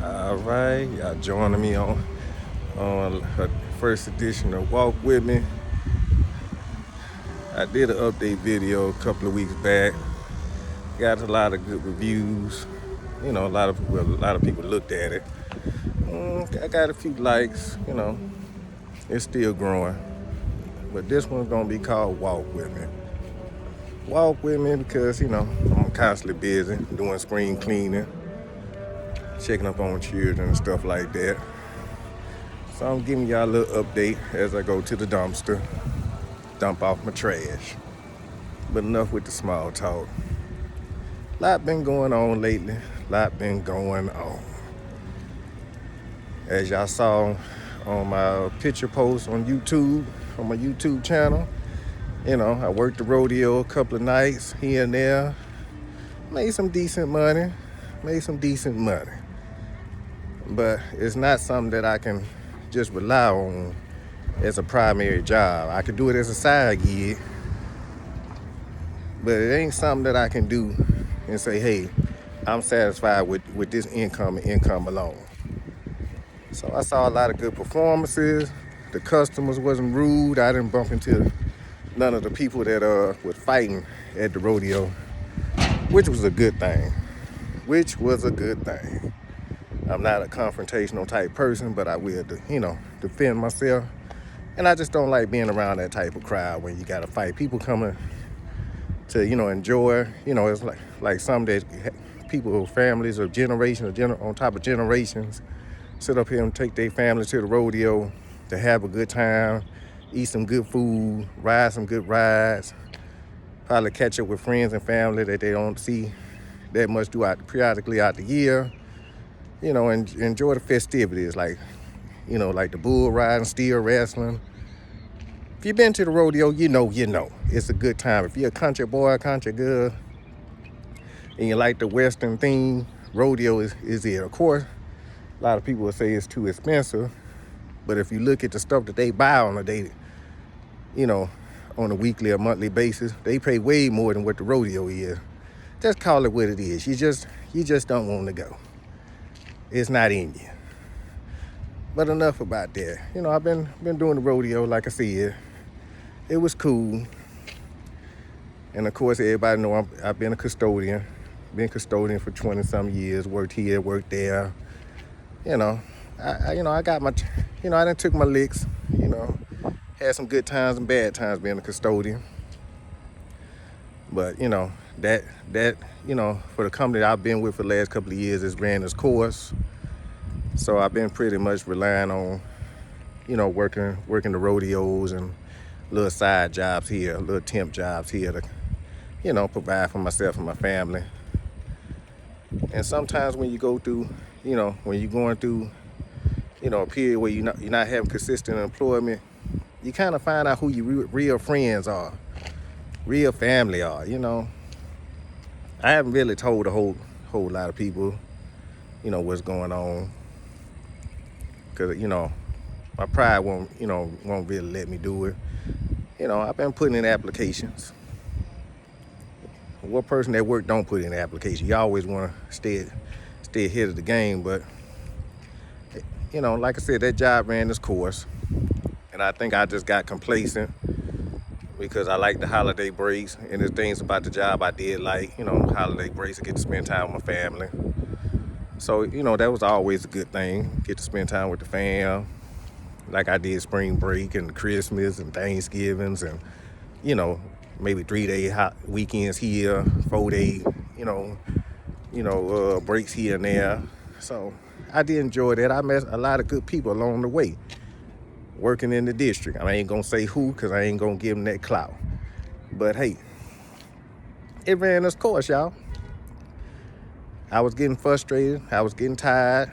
All right, y'all joining me on the first edition of Walk With Me. I did an update video a couple of weeks back. Got a lot of good reviews. A lot of people looked at it. I got a few likes. It's still growing. But this one's gonna be called Walk With Me. Walk with me because I'm constantly busy doing screen cleaning, checking up on children and stuff like that. So I'm giving y'all a little update as I go to the dumpster, dump off my trash. But enough with the small talk. Lot been going on lately. Lot been going on. As y'all saw on my picture post on YouTube, on my YouTube channel, I worked the rodeo a couple of nights here and there. Made some decent money. But it's not something that I can just rely on as a primary job. I could do it as a side gig, but it ain't something that I can do and say, hey, I'm satisfied with this income and income alone. So I saw a lot of good performances. The customers wasn't rude. I didn't bump into none of the people that were fighting at the rodeo, which was a good thing. I'm not a confrontational type person, but I will, defend myself. And I just don't like being around that type of crowd when you got to fight. People coming to, enjoy. It's like some that people, families of generations, on top of generations, sit up here and take their family to the rodeo to have a good time, eat some good food, ride some good rides, probably catch up with friends and family that they don't see that much periodically out the year, and enjoy the festivities like the bull riding, steer wrestling. If you've been to the rodeo, you know it's a good time. If you're a country boy, country girl, and you like the Western theme, rodeo is it. Of course, a lot of people will say it's too expensive, but if you look at the stuff that they buy on a daily, on a weekly or monthly basis, they pay way more than what the rodeo is. Just call it what it is. You just don't want to go. It's not in you. But enough about that. I've been doing the rodeo, like I said. It was cool. And of course, everybody know I've been a custodian. Been custodian for 20-some years. Worked here, worked there. I got my, I done took my licks. Had some good times and bad times being a custodian. But, that for the company that I've been with for the last couple of years, it's ran its course. So I've been pretty much relying on, working the rodeos and little side jobs here, little temp jobs here to, provide for myself and my family. And sometimes when you go through, when you're going through, a period where you're not having consistent employment, you kind of find out who your real friends are, real family are, I haven't really told a whole lot of people, what's going on. Because, my pride won't really let me do it. I've been putting in applications. What person at work don't put in an application? You always want to stay ahead of the game, but, like I said, that job ran its course. And I think I just got complacent because I like the holiday breaks, and there's things about the job I did like, holiday breaks, I get to spend time with my family. So, that was always a good thing, get to spend time with the fam, like I did spring break and Christmas and Thanksgivings and, maybe 3-day hot weekends here, 4-day, breaks here and there. So I did enjoy that. I met a lot of good people along the way working in the district. I ain't gonna say who because I ain't gonna give them that clout. But hey, it ran its course, y'all. I was getting frustrated. I was getting tired.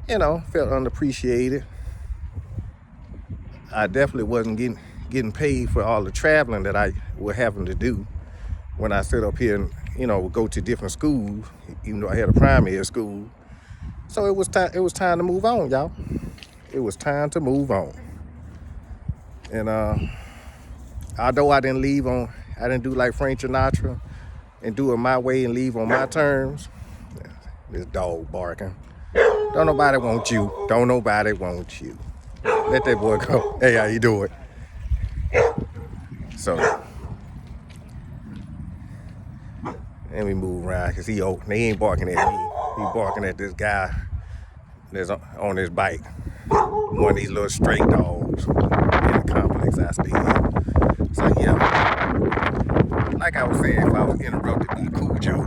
Felt unappreciated. I definitely wasn't getting paid for all the traveling that I was having to do when I sit up here and, go to different schools, even though I had a primary school. So it was time to move on, y'all. It was time to move on. And although I didn't do like Frank Sinatra and do it my way and leave on my terms. This dog barking. Don't nobody want you. Don't nobody want you. Let that boy go. Hey, how you doing? So, let me move around because he ain't barking at me. He barking at this guy that's on his bike. One of these little stray dogs in the complex I stay in. So, yeah. Like I was saying, if I was interrupted by Cujo,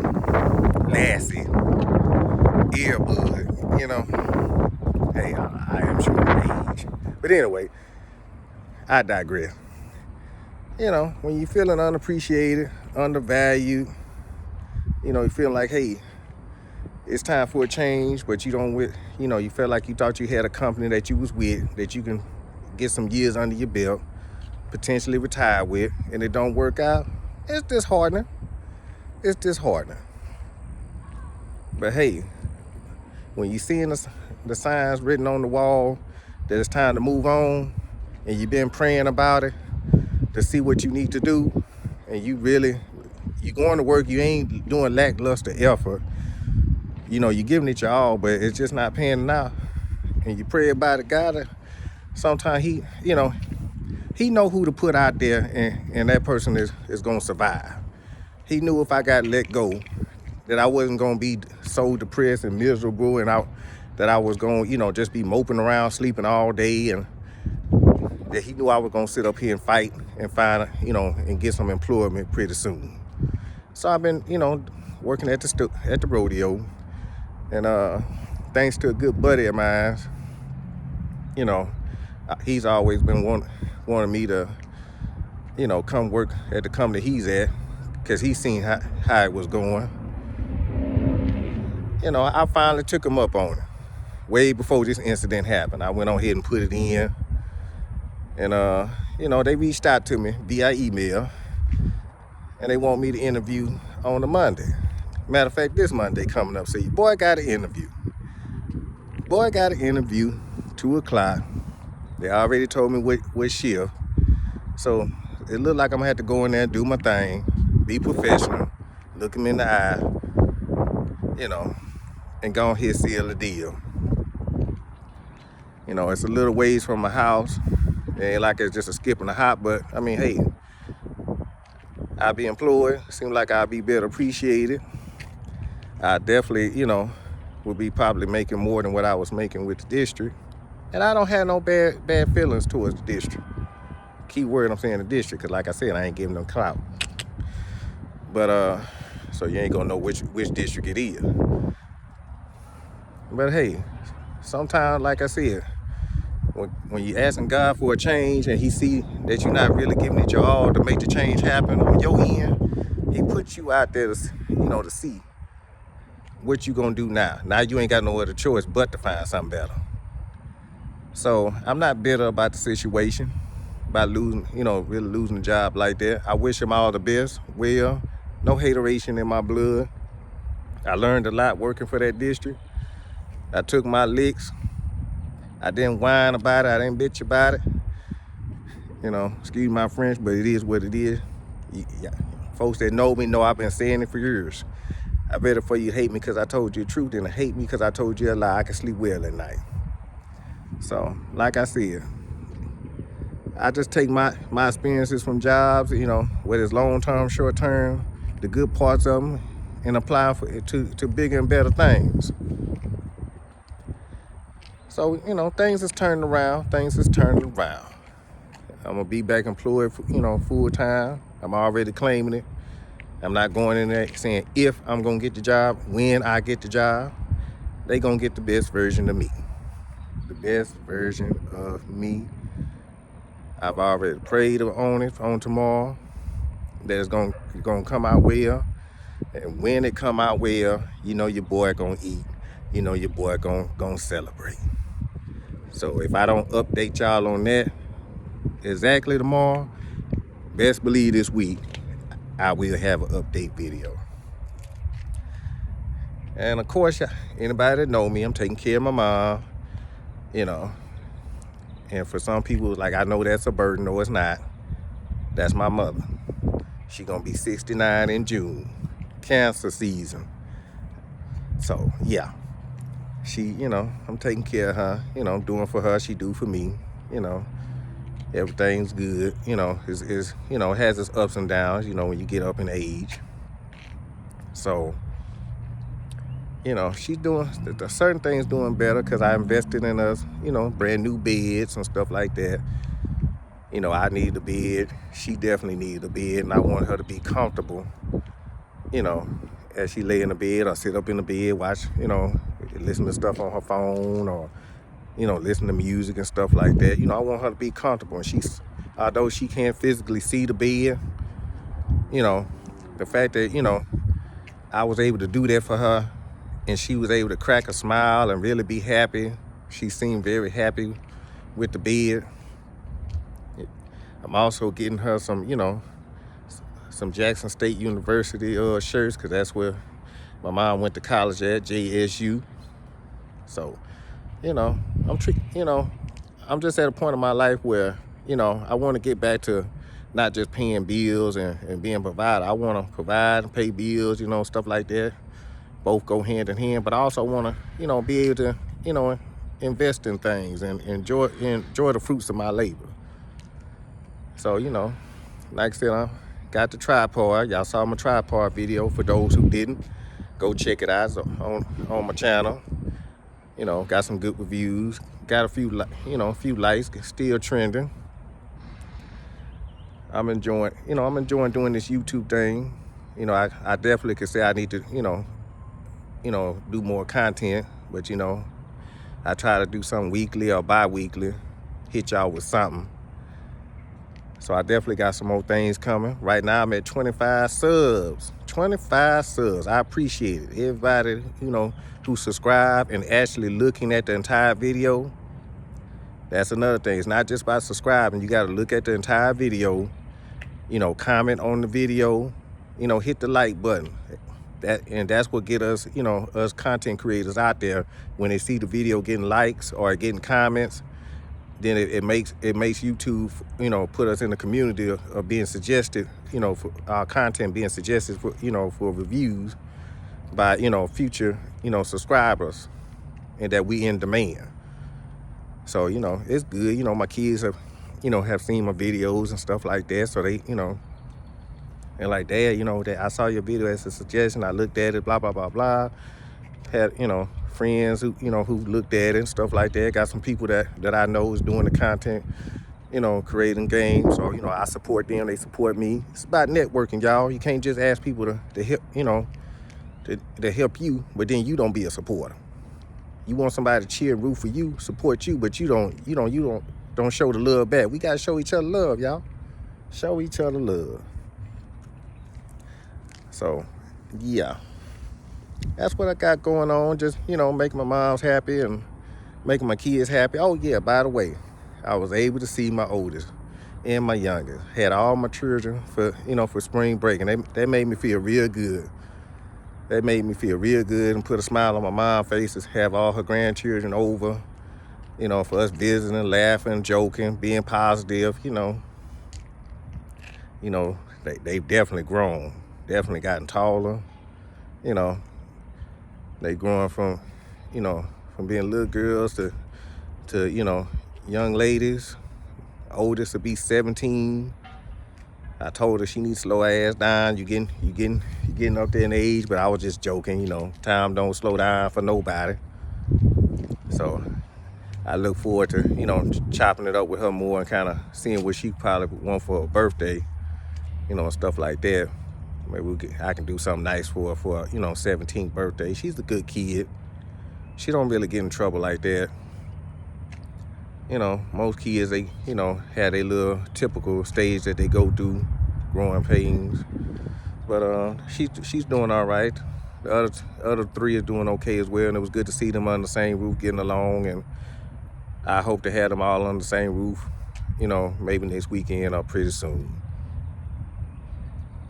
Lassie, Earbud, hey, I am showing age. But anyway, I digress. When you're feeling unappreciated, undervalued, you feel like, hey, it's time for a change, but you don't, you felt like you thought you had a company that you was with, that you can get some years under your belt, potentially retire with, and it don't work out. It's disheartening. It's disheartening. But hey, when you seeing the signs written on the wall that it's time to move on, and you've been praying about it to see what you need to do, and you going to work, you ain't doing lackluster effort. You're giving it your all, but it's just not panning out. And you pray about it, God, sometimes he know who to put out there, and that person is going to survive. He knew if I got let go, that I wasn't going to be so depressed and miserable, and that I was going to, just be moping around, sleeping all day, and that he knew I was going to sit up here and fight and find, and get some employment pretty soon. So I've been, working at the rodeo, and thanks to a good buddy of mine, he's always been wanting me to, come work at the company he's at, because he's seen how it was going. I finally took him up on it. Way before this incident happened, I went on ahead and put it in. And, they reached out to me via email, and they want me to interview on the Monday. Matter of fact, this Monday coming up, so your boy got an interview. 2 o'clock. They already told me what shift. So it looked like I'm gonna have to go in there and do my thing, be professional, look him in the eye, and go ahead and seal the deal. It's a little ways from my house. It ain't like it's just a skip and a hop, but I mean, hey, I'll be employed. Seems like I'll be better appreciated. I definitely, will be probably making more than what I was making with the district. And I don't have no bad feelings towards the district. Key word I'm saying the district, because like I said, I ain't giving them clout. But, so you ain't gonna know which district it is. But hey, sometimes, like I said, when you're asking God for a change and he see that you're not really giving it your all to make the change happen on your end, he puts you out there to see what you gonna do now. Now you ain't got no other choice but to find something better. So I'm not bitter about the situation, about losing, really losing a job like that. I wish him all the best. Well, no hateration in my blood. I learned a lot working for that district. I took my licks. I didn't whine about it. I didn't bitch about it. Excuse my French, but it is what it is. Folks that know me know I've been saying it for years. I better for you hate me because I told you the truth than to hate me because I told you a lie. I can sleep well at night. So, like I said, I just take my experiences from jobs, whether it's long-term, short-term, the good parts of them, and apply to bigger and better things. So, things is turning around. I'm going to be back employed, full time. I'm already claiming it. I'm not going in there saying if I'm going to get the job, when I get the job. They going to get the best version of me. The best version of me. I've already prayed on tomorrow that it's going to come out well. And when it come out well, your boy going to eat. Your boy going to celebrate. So if I don't update y'all on that exactly tomorrow, best believe this week I will have an update video. And of course, anybody that know me, I'm taking care of my mom, And for some people, like, I know that's a burden. No, it's not. That's my mother. She gonna be 69 in June. Cancer season. So, yeah. I'm taking care of her, I'm doing for her, she do for me, you know. Everything's good, it has its ups and downs, when you get up in age. So, she's doing, the certain things doing better because I invested in us, brand new beds and stuff like that. I need a bed. She definitely needs a bed, and I want her to be comfortable, as she lay in the bed or sit up in the bed, watch, listen to stuff on her phone or, listen to music and stuff like that. I want her to be comfortable. And although she can't physically see the bed, the fact that, I was able to do that for her and she was able to crack a smile and really be happy. She seemed very happy with the bed. I'm also getting her some, some Jackson State University shirts, because that's where my mom went to college at, JSU. So, I'm just at a point in my life where, I want to get back to not just paying bills and being provided. I want to provide and pay bills, stuff like that. Both go hand in hand, but I also want to, be able to, invest in things and enjoy the fruits of my labor. So, like I said, I got the tripod. Y'all saw my tripod video. For those who didn't, go check it out on my channel. Got some good reviews. Got a few likes. Still trending. I'm enjoying doing this YouTube thing. I definitely could say I need to, do more content. But, I try to do something weekly or bi-weekly. Hit y'all with something. So I definitely got some more things coming. Right now I'm at 25 subs. 25 subs. I appreciate it. Everybody, who subscribe and actually looking at the entire video. That's another thing. It's not just about subscribing. You got to look at the entire video. Comment on the video. Hit the like button. That's what get us, us content creators out there. When they see the video getting likes or getting comments, then it makes YouTube, put us in the community of being suggested, for our content being suggested for, for reviews by, future, subscribers, and that we in demand. So, it's good. My kids have, have seen my videos and stuff like that. So they, and like, Dad, that I saw your video as a suggestion. I looked at it, blah, blah, blah, blah. Had, friends who, who looked at it and stuff like that. Got some people that I know is doing the content, creating games. So, I support them. They support me. It's about networking, y'all. You can't just ask people to help, to help you, but then you don't be a supporter. You want somebody to cheer and root for you, support you, but you don't show the love back. We gotta show each other love, y'all. Show each other love. So, yeah. That's what I got going on. Just, making my moms happy and making my kids happy. Oh, yeah, by the way, I was able to see my oldest and my youngest. Had all my children for spring break, and they made me feel real good. They made me feel real good and put a smile on my mom's face. Have all her grandchildren over, for us visiting, laughing, joking, being positive, they've definitely grown, definitely gotten taller, they growing from being little girls to young ladies. Oldest to be 17. I told her she needs to slow her ass down. You getting up there in age, but I was just joking. Time don't slow down for nobody. So I look forward to chopping it up with her more and kind of seeing what she probably would want for her birthday, and stuff like that. Maybe I can do something nice for her for 17th birthday. She's a good kid. She don't really get in trouble like that. Most kids, they, have their little typical stage that they go through, growing pains. But she's doing all right. The other three are doing okay as well, and it was good to see them under the same roof getting along, and I hope to have them all on the same roof, maybe next weekend or pretty soon.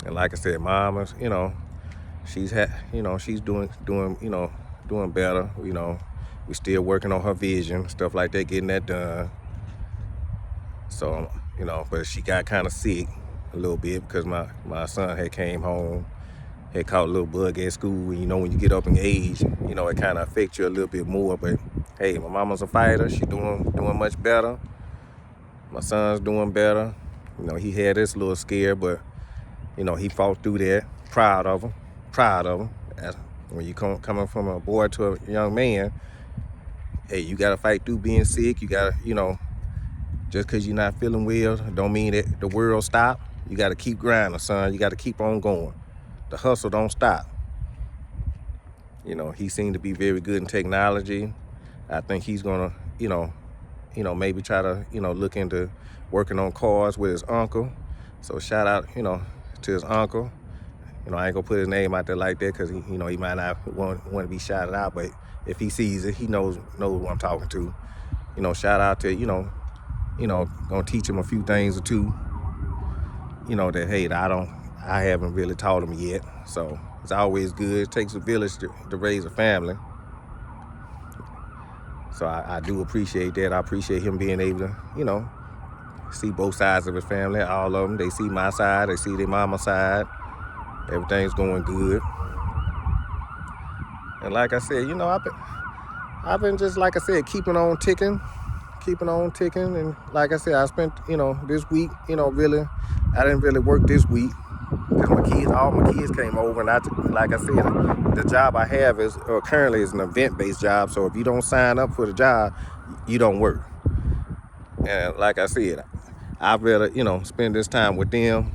And like I said, Mama's, she's doing better. We still working on her vision, stuff like that, getting that done. So, but she got kind of sick a little bit because my son had came home, had caught a little bug at school. And, you know, when you get up in age, you know, it kind of affects you a little bit more. But hey, my mama's a fighter. She doing much better. My son's doing better. You know, he had this little scare, but, you know, he fought through that. Proud of him. Proud of him. When you coming from a boy to a young man, hey, you got to fight through being sick. You got to, you know, just because you're not feeling well, don't mean that the world stop. You got to keep grinding, son. You got to keep on going. The hustle don't stop. You know, he seemed to be very good in technology. I think he's going to, you know, maybe try to, you know, look into working on cars with his uncle. So shout out, you know, to his uncle. You know, I ain't gonna put his name out there like that because you know, he might not want to be shouted out, but if he sees it, he knows who I'm talking to. You know, shout out to, you know, gonna teach him a few things or two, you know, that, hey, I haven't really taught him yet. So it's always good. It takes a village to raise a family. So I do appreciate that. I appreciate him being able to, you know, see both sides of his family, all of them. They see my side, they see their mama's side. Everything's going good. And like I said, you know, I've been just, like I said, keeping on ticking. And like I said, I spent, you know, this week, you know, really, I didn't really work this week because all my kids came over, and like I said, the job I have is currently is an event-based job. So if you don't sign up for the job, you don't work. And like I said, I'd rather, you know, spend this time with them,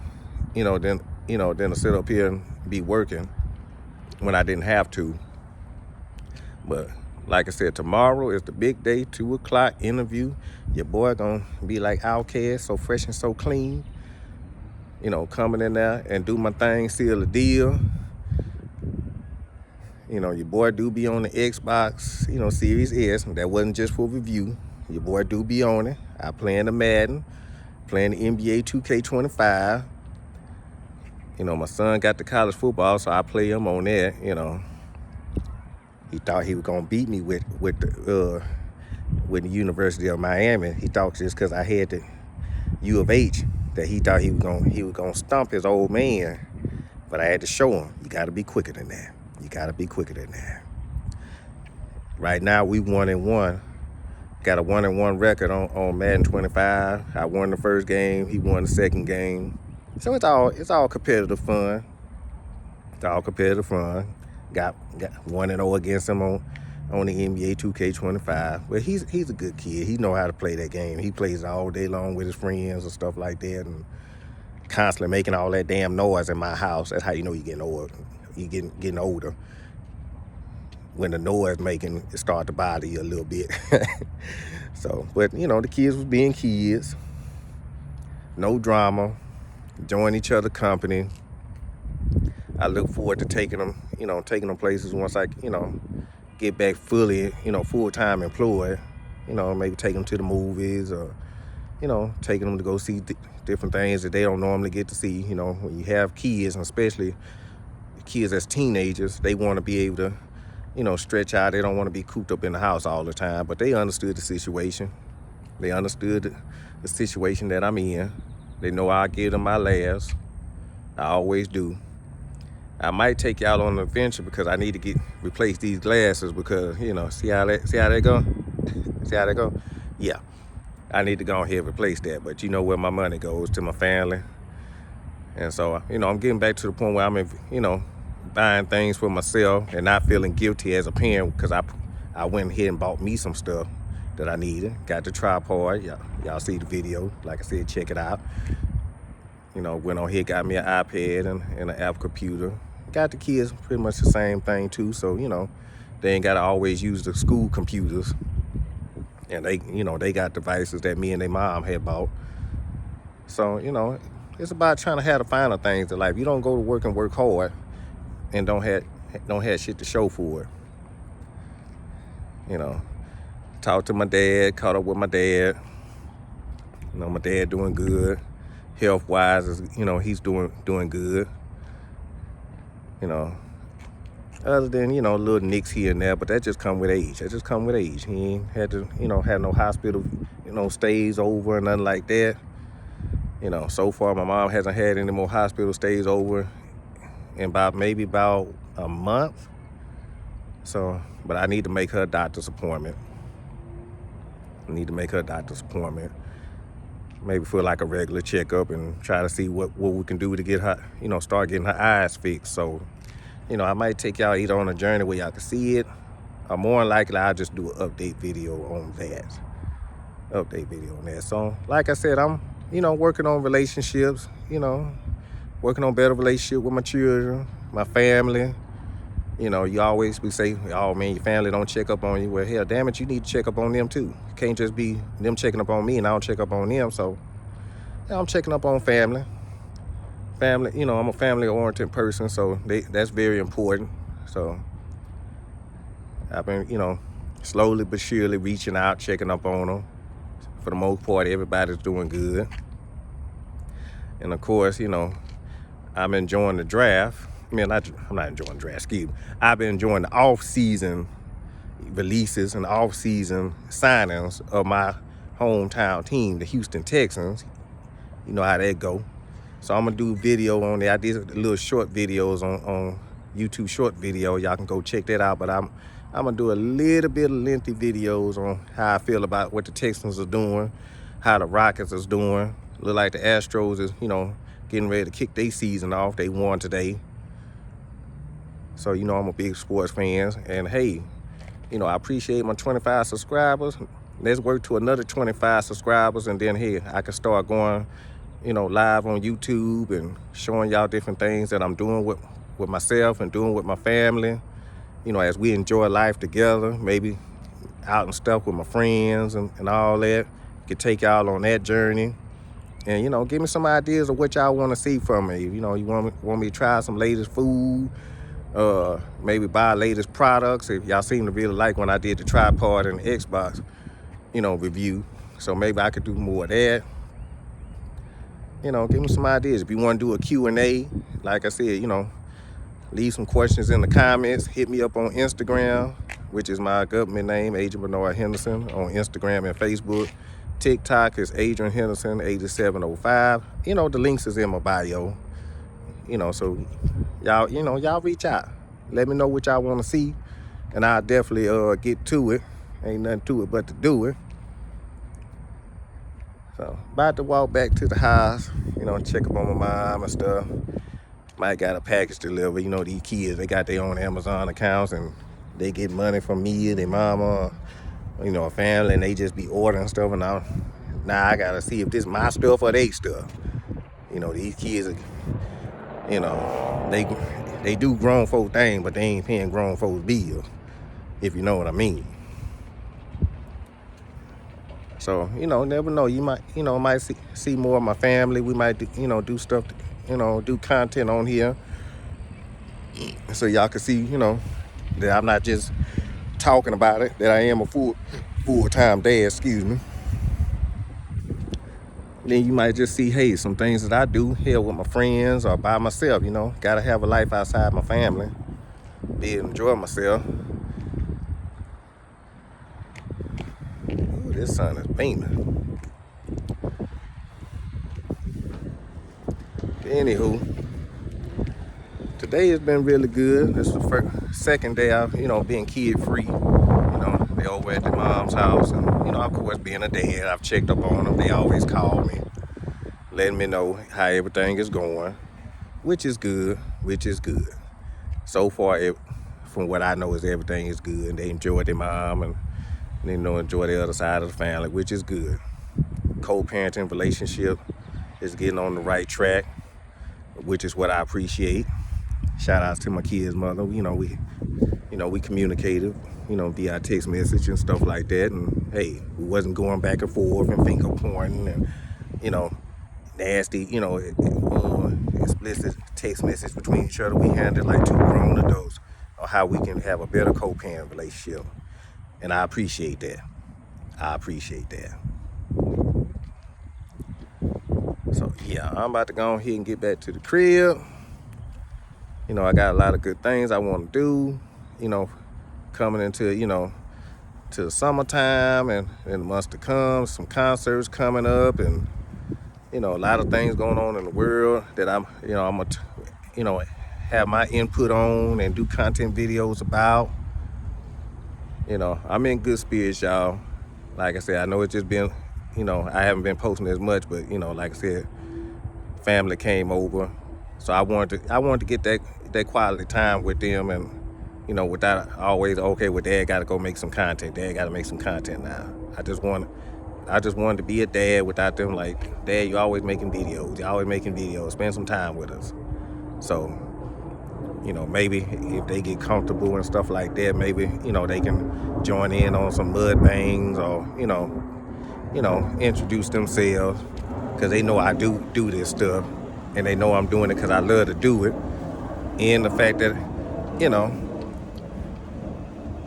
you know, than to sit up here and be working when I didn't have to. But like I said, tomorrow is the big day, 2 o'clock interview. Your boy gonna be like Outkast, so fresh and so clean. You know, coming in there and do my thing, seal the deal. You know, your boy do be on the Xbox, you know, Series S. That wasn't just for review. Your boy do be on it. I play in the Madden, playing the NBA 2K25. You know, my son got the college football, so I play him on there, you know. He thought he was gonna beat me with the University of Miami. He thought just because I had the U of H that he thought he was gonna stump his old man. But I had to show him, you gotta be quicker than that. You gotta be quicker than that. Right now we 1-1. Got a 1-1 record on Madden 25. I won the first game, he won the second game. So it's all competitive fun. It's all competitive fun. Got 1-0 against him on the NBA 2K25. But he's a good kid. He know how to play that game. He plays all day long with his friends and stuff like that, and constantly making all that damn noise in my house. That's how you know you're getting old. You getting older. When the noise making it start to bother you a little bit. So, but you know, the kids was being kids. No drama. Enjoying each other company. I look forward to taking them places once I, you know, get back fully, you know, full-time employed. You know, maybe take them to the movies, or, you know, taking them to go see different things that they don't normally get to see. You know, when you have kids, and especially kids as teenagers, they want to be able to, you know, stretch out. They don't want to be cooped up in the house all the time. But they understood the situation. They understood the situation that I'm in. They know I'll give them my laughs. I always do. I might take y'all on an adventure because I need to replace these glasses because, you know, see how they go? See how they go? Yeah, I need to go ahead and replace that. But you know where my money goes, to my family. And so, you know, I'm getting back to the point where I'm, you know, buying things for myself and not feeling guilty as a parent because I went ahead and bought me some stuff that I needed. Got the tripod. Y'all see the video. Like I said, check it out. You know, went on here, got me an iPad and an Apple computer. Got the kids pretty much the same thing too. So, you know, they ain't got to always use the school computers. And they, you know, they got devices that me and their mom had bought. So, you know, it's about trying to have the finer things in life. You don't go to work and work hard and don't have shit to show for it. You know, talked to my dad, caught up with my dad. You know, my dad doing good. Health-wise, you know, he's doing good. You know, other than, you know, little nicks here and there, but that just come with age. That just come with age. He ain't had to, you know, have no hospital, you know, stays over or nothing like that. You know, so far my mom hasn't had any more hospital stays over in about a month. So, but I need to make her a doctor's appointment. Maybe for like a regular checkup and try to see what we can do to get her, start getting her eyes fixed. So, I might take y'all either on a journey where y'all can see it, or more than likely I'll just do an update video on that. So, like I said, I'm, working on relationships, working on better relationship with my children, my family. You always be say, oh man, your family don't check up on you. Well, hell, damn it, you need to check up on them too. It can't just be them checking up on me and I don't check up on them. So, I'm checking up on family. I'm a family-oriented person, so that's very important. So, I've been, slowly but surely reaching out, checking up on them. For the most part, everybody's doing good. And of course, I'm enjoying the draft. I'm not enjoying the draft, excuse me. I've been enjoying the off-season releases and off-season signings of my hometown team, the Houston Texans. You know how that go. So I'm gonna do video on there. I did little short videos on YouTube short video. Y'all can go check that out. But I'm gonna do a little bit of lengthy videos on how I feel about what the Texans are doing, how the Rockets is doing. Look like the Astros is, getting ready to kick their season off. They won today. So, I'm a big sports fan. And hey, I appreciate my 25 subscribers. Let's work to another 25 subscribers. And then, hey, I can start going, live on YouTube and showing y'all different things that I'm doing with myself and doing with my family. As we enjoy life together, maybe out and stuff with my friends and all that. Could take y'all on that journey. And, give me some ideas of what y'all want to see from me. You want me to try some latest food, maybe buy latest products. If y'all seem to really like when I did the tripod and the Xbox, review. So maybe I could do more of that. Give me some ideas. If you want to do a Q&A, like I said, leave some questions in the comments. Hit me up on Instagram, which is my government name, Adrian Bernard Henderson, on Instagram and Facebook. TikTok is Adrian Henderson 8705. The links is in my bio. So y'all reach out. Let me know what y'all want to see, and I'll definitely get to it. Ain't nothing to it but to do it. So about to walk back to the house, check up on my mom and stuff. Might got a package delivered. These kids, they got their own Amazon accounts and they get money from me, their mama, a family, and they just be ordering stuff. And now I gotta see if this my stuff or they stuff. These kids are, they do grown folk thing, but they ain't paying grown folks bills, if you know what I mean. So, never know. You might see more of my family. We might, do stuff, do content on here. So y'all can see, that I'm not just talking about it, that I am a full-time dad, excuse me. Then you might just see, hey, some things that I do here with my friends or by myself, Gotta have a life outside my family. Be able to enjoy myself. Ooh, this sun is beaming. Anywho, today has been really good. This is the second day I've, being kid-free. They over at their mom's house. And, of course, being a dad, I've checked up on them. They always call me, letting me know how everything is going, which is good. So far, from what I know, is everything is good. And they enjoy their mom and they enjoy the other side of the family, which is good. Co-parenting relationship is getting on the right track, which is what I appreciate. Shout outs to my kid's mother. We communicated, via text message and stuff like that. And hey, we wasn't going back and forth and finger pointing and, nasty, explicit text message between each other. We handled like two grown adults on how we can have a better co-parent relationship. And I appreciate that. So yeah, I'm about to go ahead and get back to the crib. I got a lot of good things I want to do, coming into, to the summertime and in the months to come, some concerts coming up and, a lot of things going on in the world that I'm gonna, have my input on and do content videos about. I'm in good spirits, y'all. Like I said, I know it's just been, I haven't been posting as much, but like I said, family came over, so I wanted to get that quality time with them, and without always, okay, well, Dad got to go make some content. Dad got to make some content now. I just wanted to be a dad without them. Like, Dad, you're always making videos. You're always making videos. Spend some time with us. So, maybe if they get comfortable and stuff like that, maybe, they can join in on some mukbangs or, introduce themselves, because they know I do this stuff, and they know I'm doing it because I love to do it. And the fact that,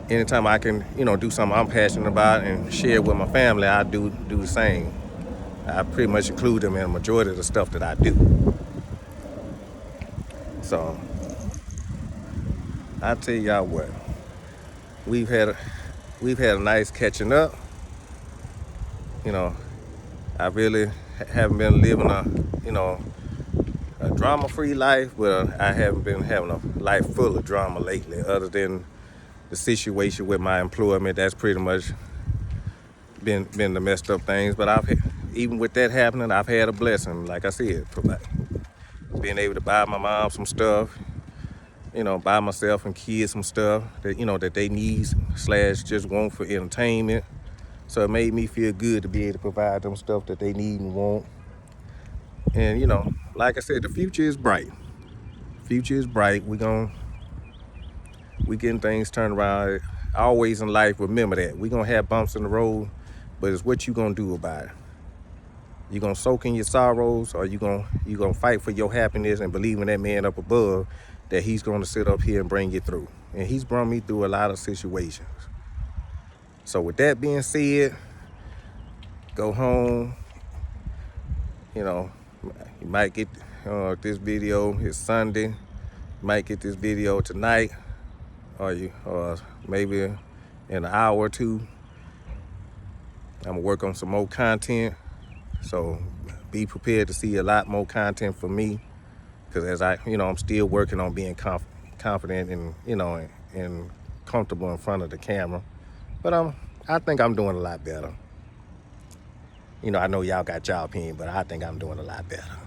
anytime I can, do something I'm passionate about and share it with my family, I do the same. I pretty much include them in a majority of the stuff that I do. So I tell y'all what, we've had a nice catching up. I really haven't been living a drama-free life, but I haven't been having a life full of drama lately, other than the situation with my employment. That's pretty much been the messed up things. But even with that happening, I've had a blessing, like I said, being able to buy my mom some stuff, buy myself and kids some stuff that, that they need / just want for entertainment. So it made me feel good to be able to provide them stuff that they need and want. And, like I said, the future is bright. Future is bright. We getting things turned around. Always in life, remember that. We're going to have bumps in the road, but it's what you going to do about it. You going to soak in your sorrows, or you going to fight for your happiness and believe in that man up above, that he's going to sit up here and bring you through. And he's brought me through a lot of situations. So with that being said, go home. You might get this video. It's Sunday. You might get this video tonight, or maybe in an hour or two. I'm gonna work on some more content. So be prepared to see a lot more content from me, because as I'm still working on being confident and and comfortable in front of the camera. But I think I'm doing a lot better. I know y'all got y'all opinion, but I think I'm doing a lot better.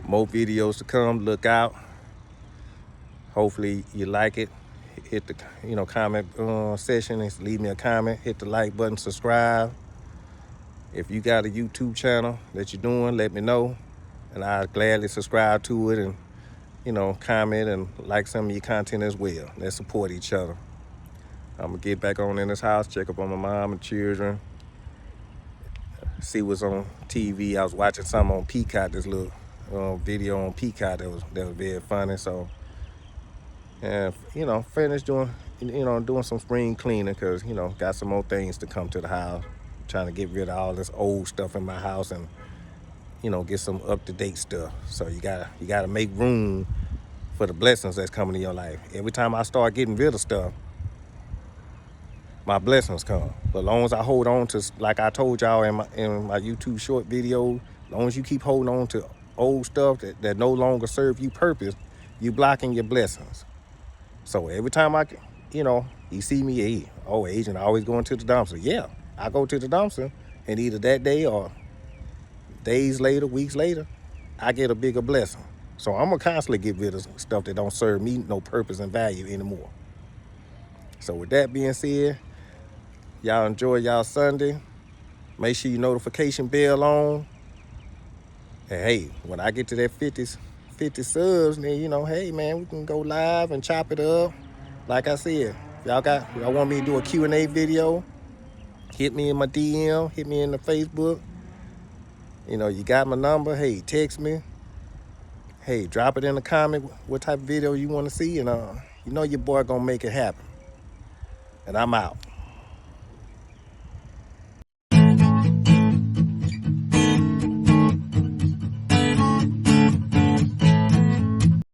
More videos to come. Look out. Hopefully you like it. Hit the comment section and leave me a comment. Hit the like button. Subscribe. If you got a YouTube channel that you're doing, let me know, and I'll gladly subscribe to it and comment and like some of your content as well. Let's support each other. I'm gonna get back on in this house, check up on my mom and children, see what's on TV. I was watching some on Peacock, this little video on Peacock that was very funny. So, and finish doing some spring cleaning, because got some more things to come to the house. Trying to get rid of all this old stuff in my house and get some up-to-date stuff. So you gotta make room for the blessings that's coming in your life. Every time I start getting rid of stuff, my blessings come. But as long as I hold on to, like I told y'all in my YouTube short video, as long as you keep holding on to old stuff that no longer serve you purpose, you blocking your blessings. So every time you see me, hey, Agent, I always going to the dumpster. Yeah, I go to the dumpster, and either that day or days later, weeks later, I get a bigger blessing. So I'm gonna constantly get rid of stuff that don't serve me no purpose and value anymore. So with that being said, y'all enjoy y'all Sunday. Make sure your notification bell on. And hey, when I get to that 50 subs, then hey man, we can go live and chop it up. Like I said, if y'all want me to do a Q&A video, hit me in my DM, hit me in the Facebook. You got my number. Hey, text me. Hey, drop it in the comment what type of video you want to see, and your boy gonna make it happen. And I'm out.